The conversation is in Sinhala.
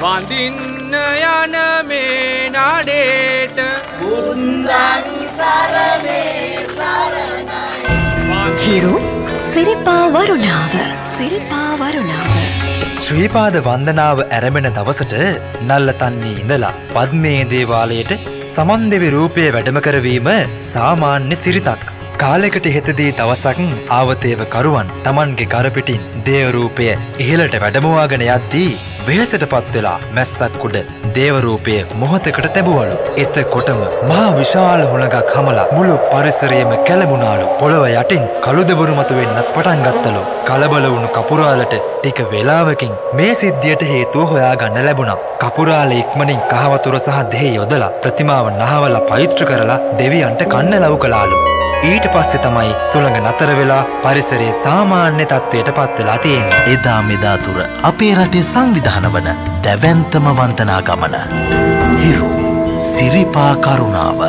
වඳින්න යන මේ නඩේට බුන්දන් සරණේ සරණයි. හිරු සිරිපා වරුණාව ශ්‍රීපාද වන්දනාව ඇරඹෙන දවසට නල්ලතන්නේ ඉඳලා පද්මේ දේවාලයට සමන් දෙවි රූපය වැඩම කරවීම සාමාන්‍ය සිරිතක්. කාලයකට හෙතදී දවසක් ආවතේව කරුවන් Tamanගේ කරපිටින් දේව රූපය ඉහළට වැඩමවාගෙන යද්දී වෙහෙසටපත් වෙලා මැස්සක් උඩ දේව රූපය මොහොතකට තැබුවලු. එතකොටම මහා විශාල හුණගක් හමලා මුළු පරිසරයම කැළඹුණාලු. පොළව යටින් කළුදෙබරු මතුවෙන්නත් පටන් ගත්තලු. කලබල වුණු කපුරාලට ටික වේලාවකින් මේ සිද්ධියට හේතුව හොයාගන්න ලැබුණා. කපුරාල ඉක්මනින් කහවතුර සහ දෙහි යොදලා ප්‍රතිමාව නහවලා පවිත්‍ර කරලා දෙවියන්ට කන්න ලව් කළාලු. ඊට පස්සේ තමයි සුළඟ නතර වෙලා පරිසරයේ සාමාන්‍ය තත්ත්වයට පත් වෙලා තියෙන්නේ. එදා මෙදා තුර අපේ රටේ සංවිධාන වන දැවැන්තම වන්දනා ගමන හිරු සිරිපා කරුණාව.